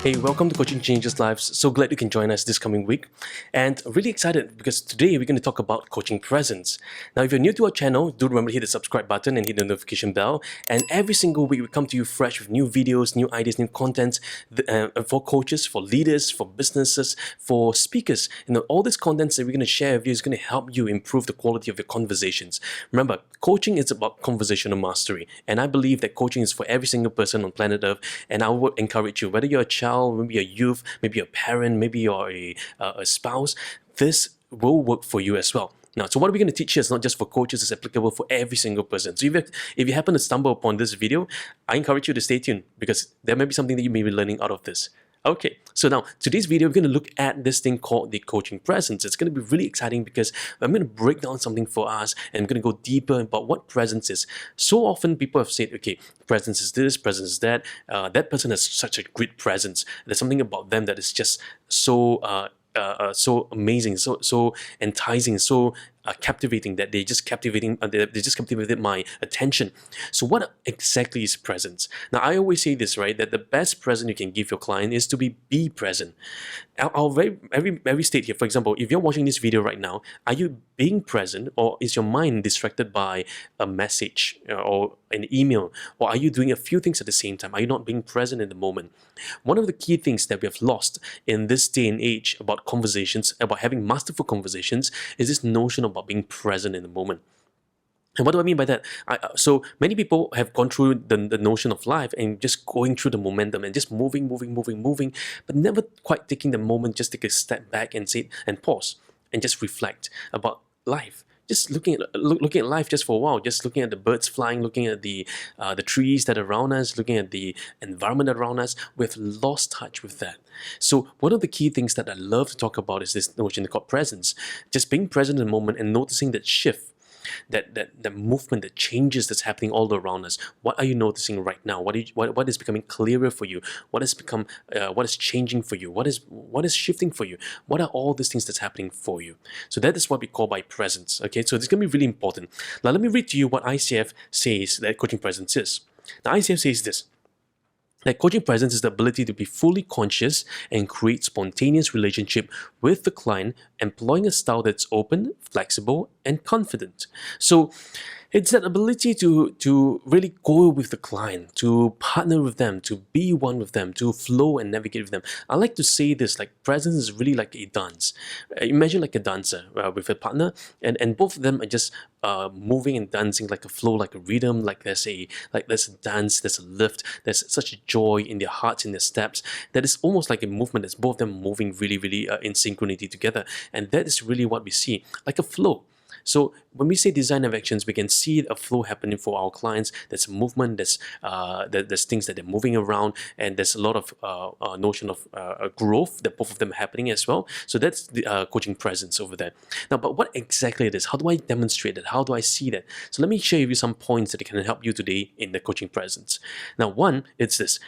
Hey, welcome to Coaching Changes Lives. So glad you can join us this coming week. And really excited because today we're going to talk about coaching presence. Now, if you're new to our channel, do remember to hit the subscribe button and hit the notification bell. And every single week we come to you fresh with new videos, new ideas, new content for coaches, for leaders, for businesses, for speakers. All this content that we're going to share with you is going to help you improve the quality of your conversations. Remember, coaching is about conversational mastery. And I believe that coaching is for every single person on planet Earth. And I would encourage you, whether you're a child, maybe a youth, maybe a parent, maybe you're a spouse, this will work for you as well. Now, so what we're going to teach here is not just for coaches, it's applicable for every single person. So if you happen to stumble upon this video, I encourage you to stay tuned because there may be something that you may be learning out of this. Okay, so now today's video, we're going to look at this thing called the coaching presence. It's going to be really exciting because I'm going to break down something for us and I'm going to go deeper about what presence is. So often people have said, okay, presence is this, presence is that. That person has such a great presence. There's something about them that is just so amazing, so enticing, so captivating that they just captivated my attention. So what exactly is presence? Now I always say this, right, that the best present you can give your client is to be present. I'll very state here, for example, if you're watching this video right now, are you being present or is your mind distracted by a message or an email, or are you doing a few things at the same time? Are you not being present in the moment? One of the key things that we have lost in this day and age about conversations, about having masterful conversations, is this notion about being present in the moment. And what do I mean by that? So many people have gone through the notion of life and just going through the momentum and just moving, but never quite taking the moment, just take a step back and sit and pause and just reflect about life. Just looking at life just for a while, just looking at the birds flying, looking at the trees that are around us, looking at the environment around us. We've lost touch with that. So one of the key things that I love to talk about is this notion called presence. Just being present in the moment and noticing that shift, that movement, that changes that's happening all around us. What are you noticing right now? What is becoming clearer for you? What is changing for you? What is shifting for you? What are all these things that's happening for you? So that is what we call by presence. Okay, so it's going to be really important. Now let me read to you what ICF says that coaching presence is. Now ICF says this: that coaching presence is the ability to be fully conscious and create spontaneous relationship with the client, employing a style that's open, flexible, and confident. So it's that ability to really go with the client, to partner with them, to be one with them, to flow and navigate with them. I like to say this, like presence is really like a dance. Imagine like a dancer with a partner, and both of them are just moving and dancing like a flow, like a rhythm, like there's a dance, there's a lift, there's such a joy in their hearts, in their steps, that is almost like a movement that's both of them moving really in synchronity together. And that is really what we see, like a flow. So when we say design of actions, we can see a flow happening for our clients. There's movement, there's things that they're moving around, and there's a lot of notion of growth that both of them are happening as well. So that's the coaching presence over there. Now, but what exactly it is? How do I demonstrate that? How do I see that? So let me share with you some points that can help you today in the coaching presence. Now, one, it's this.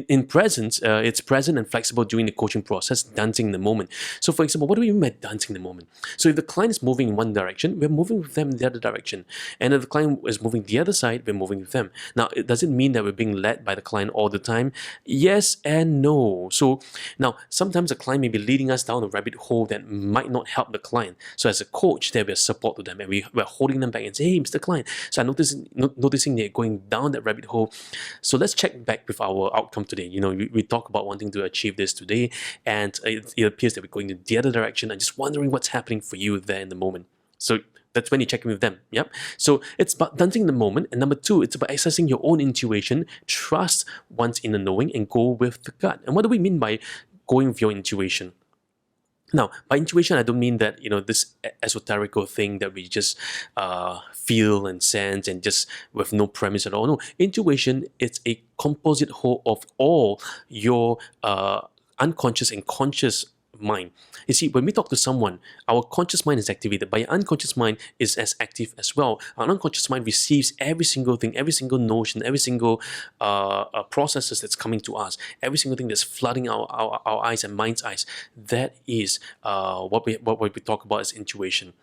In presence, it's present and flexible during the coaching process, dancing in the moment. So for example, what do we mean by dancing in the moment? So if the client is moving in one direction, we're moving with them in the other direction. And if the client is moving the other side, we're moving with them. Now, does it mean that we're being led by the client all the time? Yes and no. So now, sometimes the client may be leading us down a rabbit hole that might not help the client. So as a coach, there we're support to them and we're holding them back and say, hey, Mr. Client, so I'm noticing they're going down that rabbit hole. So let's check back with our outcome today. We talk about wanting to achieve this today, and it appears that we're going in the other direction and just wondering what's happening for you there in the moment. So that's when you check in with them. Yep. So it's about dancing in the moment. And number two, it's about accessing your own intuition, trust one's inner knowing, and go with the gut. And what do we mean by going with your intuition? Now, by intuition, I don't mean that, this esoterical thing that we just feel and sense and just with no premise at all. No, intuition is a composite whole of all your unconscious and conscious mind. You see, when we talk to someone, our conscious mind is activated, but your unconscious mind is as active as well. Our unconscious mind receives every single thing, every single notion, every single processes that's coming to us, every single thing that's flooding our eyes and mind's eyes. That is what we talk about as intuition.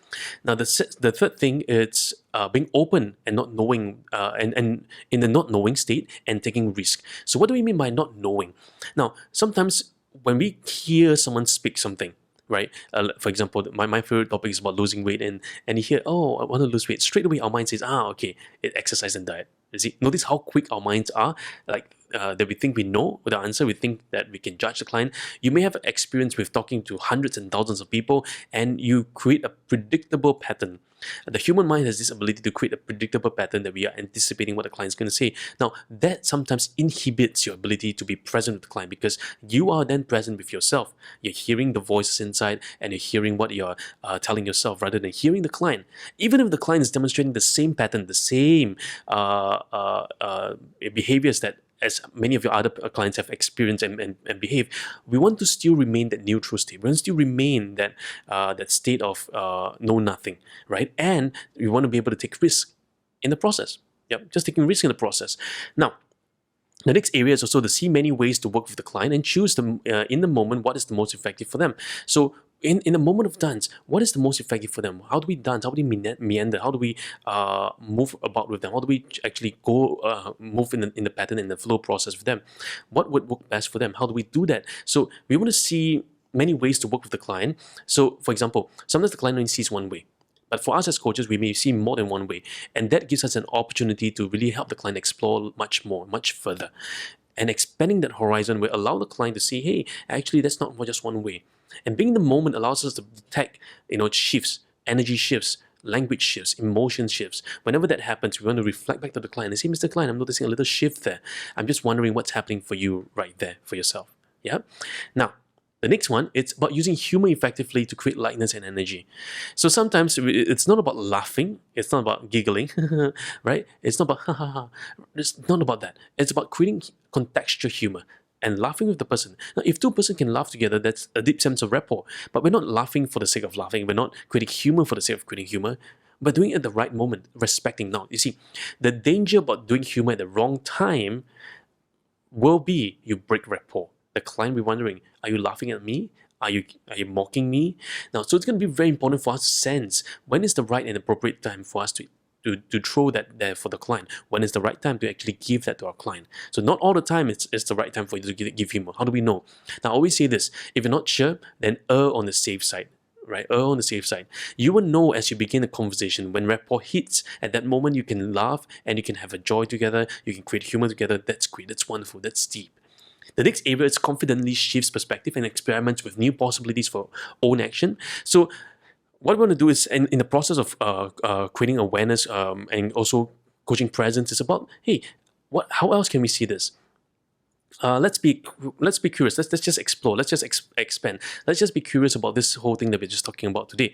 Now, the third thing is being open and not knowing, and in the not knowing state and taking risk. So, what do we mean by not knowing? Now, sometimes when we hear someone speak something, right? For example, my favorite topic is about losing weight, and you hear, oh, I want to lose weight. Straight away, our mind says, okay, it exercise and diet. You see, notice how quick our minds are. Like that we think we know the answer. We think that we can judge the client. You may have experience with talking to hundreds and thousands of people, and you create a predictable pattern. The human mind has this ability to create a predictable pattern that we are anticipating what the client is going to say. Now, that sometimes inhibits your ability to be present with the client, because you are then present with yourself. You're hearing the voices inside, and you're hearing what you're telling yourself rather than hearing the client. Even if the client is demonstrating the same pattern, the same behaviors that as many of your other clients have experienced and behave, we want to still remain that neutral state. We want to still remain that that state of know nothing, right? And we want to be able to take risks in the process. Yep, just taking risks in the process. Now, the next area is also to see many ways to work with the client and choose in the moment what is the most effective for them. So in a moment of dance, what is the most effective for them? How do we dance? How do we meander? How do we move about with them? How do we actually go move in the pattern, in the flow process with them? What would work best for them? How do we do that? So we want to see many ways to work with the client. So for example, sometimes the client only sees one way. But for us as coaches, we may see more than one way. And that gives us an opportunity to really help the client explore much more, much further. And expanding that horizon will allow the client to see, hey, actually, that's not just one way. And being in the moment allows us to detect, shifts, energy shifts, language shifts, emotion shifts. Whenever that happens, we want to reflect back to the client and say, Mr. Client, I'm noticing a little shift there. I'm just wondering what's happening for you right there, for yourself. Yeah? Now, the next one, it's about using humor effectively to create lightness and energy. So sometimes it's not about laughing, it's not about giggling, right? It's not about ha ha ha. It's not about that. It's about creating contextual humor and laughing with the person. Now, if two persons can laugh together, that's a deep sense of rapport. But we're not laughing for the sake of laughing. We're not creating humor for the sake of creating humor. But doing it at the right moment, respecting now. You see, the danger about doing humor at the wrong time will be you break rapport. The client will be wondering, are you laughing at me? Are you mocking me? Now, so it's going to be very important for us to sense when is the right and appropriate time for us to throw that there for the client. When is the right time to actually give that to our client? So not all the time it's the right time for you to give him. How do we know? Now, I always say this: if you're not sure, then err on the safe side. Right, err on the safe side. You will know as you begin a conversation when rapport hits. At that moment, you can laugh and you can have a joy together. You can create humor together. That's great. That's wonderful. That's deep. The next area is confidently shifts perspective and experiments with new possibilities for own action. So what we want to do is, in the process of creating awareness and also coaching presence, is about, hey, how else can we see this? Let's be curious. Let's just explore. Let's just expand. Let's just be curious about this whole thing that we're just talking about today.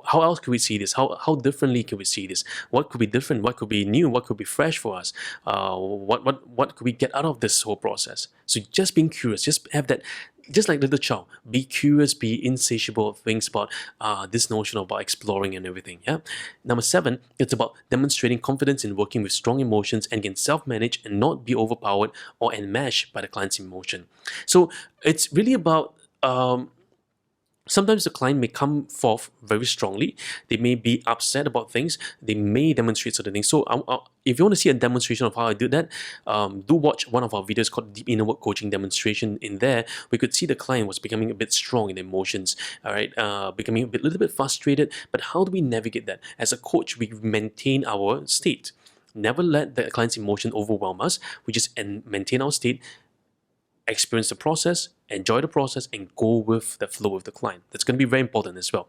How else could we see this? How differently can we see this? What could be different? What could be new? What could be fresh for us? What could we get out of this whole process? So just being curious. Just have that. Just like little child, be curious, be insatiable of things about this notion about exploring and everything. Yeah. Number 7, it's about demonstrating confidence in working with strong emotions and can self-manage and not be overpowered or enmeshed by the client's emotion. So it's really about sometimes the client may come forth very strongly. They may be upset about things. They may demonstrate certain things. So if you want to see a demonstration of how I do that, do watch one of our videos called Deep Inner Work Coaching Demonstration. In there, we could see the client was becoming a bit strong in emotions, all right, becoming a little bit frustrated. But how do we navigate that? As a coach, we maintain our state. Never let the client's emotion overwhelm us. We just maintain our state, experience the process, enjoy the process, and go with the flow with the client. That's going to be very important as well.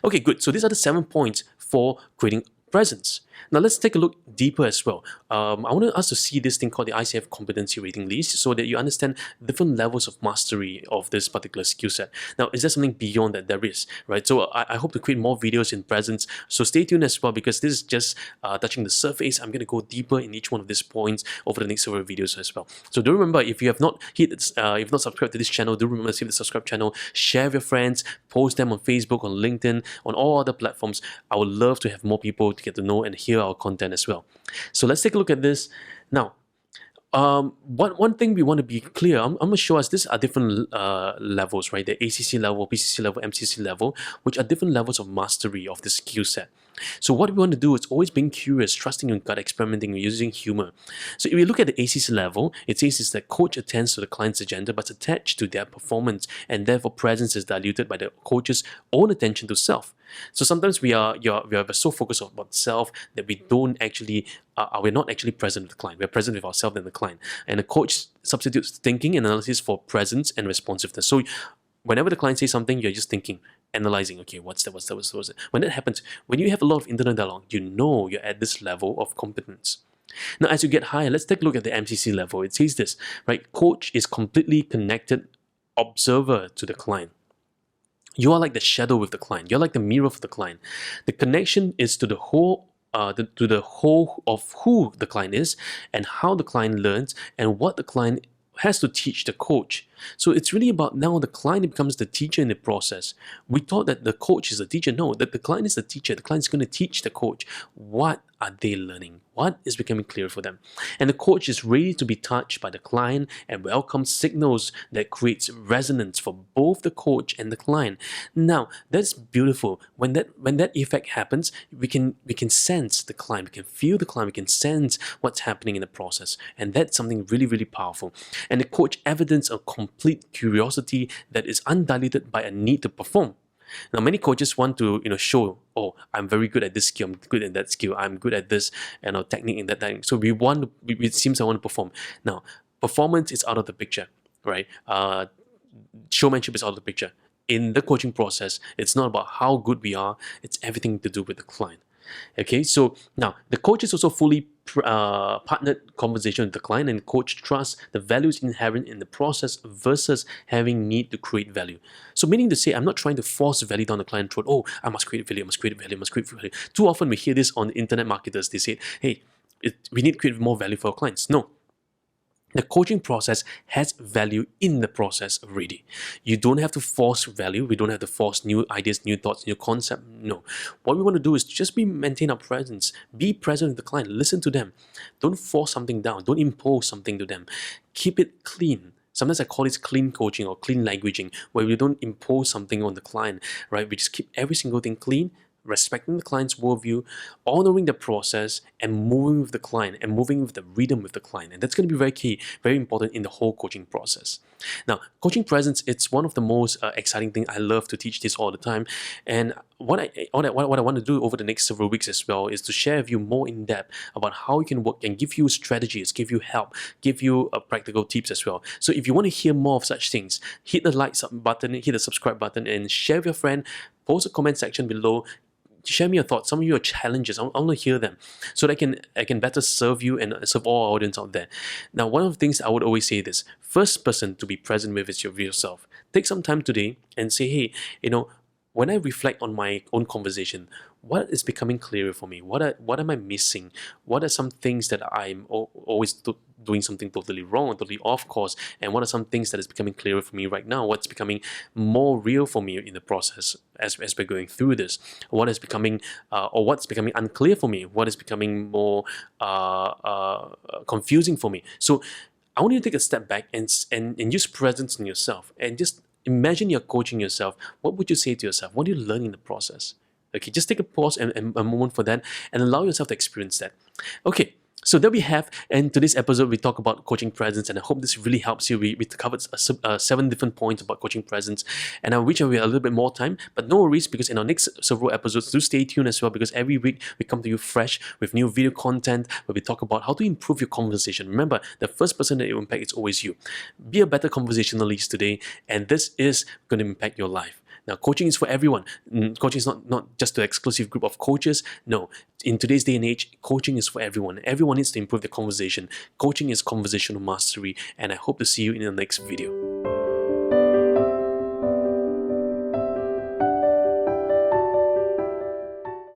Okay, good. So these are the 7 points for creating presence. Now let's take a look deeper as well. I want us to see this thing called the ICF competency rating list so that you understand different levels of mastery of this particular skill set. Now, is there something beyond that? There is, right? So I hope to create more videos in presence. So stay tuned as well, because this is just touching the surface. I'm going to go deeper in each one of these points over the next several videos as well. So do remember, if you have not if you've not subscribed to this channel, do remember to hit the subscribe channel, share with your friends, post them on Facebook, on LinkedIn, on all other platforms. I would love to have more people to get to know and hear our content as well. So let's take a look at this now. One thing we want to be clear, I'm going to show us these are different levels, right? The ACC level, PCC level, MCC level, which are different levels of mastery of the skill set. So what we want to do is always being curious, trusting your gut, experimenting, using humor. So if we look at the ACC level, it says is that coach attends to the client's agenda but attached to their performance, and therefore presence is diluted by the coach's own attention to self. So sometimes we are so focused on self that we don't actually we're not actually present with the client. We're present with ourselves and the client. And the coach substitutes thinking and analysis for presence and responsiveness. So whenever the client says something, you're just thinking, analyzing, okay, what's that? When that happens, when you have a lot of internal dialogue, you know you're at this level of competence. Now, as you get higher, let's take a look at the MCC level. It says this, right? Coach is completely connected observer to the client. You are like the shadow with the client. You're like the mirror of the client. The connection is to the whole to the whole of who the client is and how the client learns and what the client has to teach the coach. So it's really about now the client becomes the teacher in the process. We thought that the coach is the teacher. No, that the client is the teacher. The client is going to teach the coach. What are they learning? What is becoming clear for them? And the coach is ready to be touched by the client and welcomes signals that creates resonance for both the coach and the client. Now, that's beautiful. When that effect happens, we can sense the client, we can feel the client, we can sense what's happening in the process. And that's something really, really powerful. And the coach evidence a complete curiosity that is undiluted by a need to perform. Now, many coaches want to, show, oh, I'm very good at this skill, I'm good at that skill, I'm good at this, technique in that technique. So it seems I want to perform. Now, performance is out of the picture, right? Showmanship is out of the picture. In the coaching process, it's not about how good we are, it's everything to do with the client. Okay, so now the coach is also fully partnered conversation with the client, and coach trusts the values inherent in the process versus having need to create value. So meaning to say, I'm not trying to force value down the client's throat. Oh, I must create value, I must create value, I must create value. Too often we hear this on internet marketers. They say, hey, we need to create more value for our clients. No. The coaching process has value in the process already. You don't have to force value. We don't have to force new ideas, new thoughts, new concept. No. What we want to do is just maintain our presence. Be present with the client. Listen to them. Don't force something down. Don't impose something to them. Keep it clean. Sometimes I call it clean coaching or clean languaging, where we don't impose something on the client, right? We just keep every single thing clean, respecting the client's worldview, honoring the process, and moving with the client and moving with the rhythm with the client. And that's going to be very key, very important in the whole coaching process. Now, coaching presence, it's one of the most exciting things. I love to teach this all the time. And what I want to do over the next several weeks as well is to share with you more in depth about how you can work and give you strategies, give you help, give you practical tips as well. So if you want to hear more of such things, hit the like button, hit the subscribe button, and share with your friend. Post a comment section below. Share me your thoughts, some of your challenges. I want to hear them so that I can better serve you and serve all our audience out there. Now, one of the things I would always say this, first person to be present with is your real self. Take some time today and say, hey, when I reflect on my own conversation, what is becoming clearer for me? What am I missing? What are some things that I'm always doing something totally wrong, totally off course? And what are some things that is becoming clearer for me right now? What's becoming more real for me in the process as we're going through this? What is becoming, or what's becoming unclear for me? What is becoming more confusing for me? So I want you to take a step back and use presence in yourself and just imagine you're coaching yourself. What would you say to yourself? What do you learn in the process? Okay, just take a pause and a moment for that and allow yourself to experience that. Okay, so there we have. And today's episode, we talk about coaching presence, and I hope this really helps you. We covered 7 different points about coaching presence, and I wish we had a little bit more time, but no worries, because in our next several episodes, do stay tuned as well, because every week we come to you fresh with new video content where we talk about how to improve your conversation. Remember, the first person that you impact is always you. Be a better conversationalist today, and this is going to impact your life. Now, coaching is for everyone. Coaching is not just an exclusive group of coaches. No, in today's day and age, coaching is for everyone. Everyone needs to improve their conversation. Coaching is conversational mastery, and I hope to see you in the next video.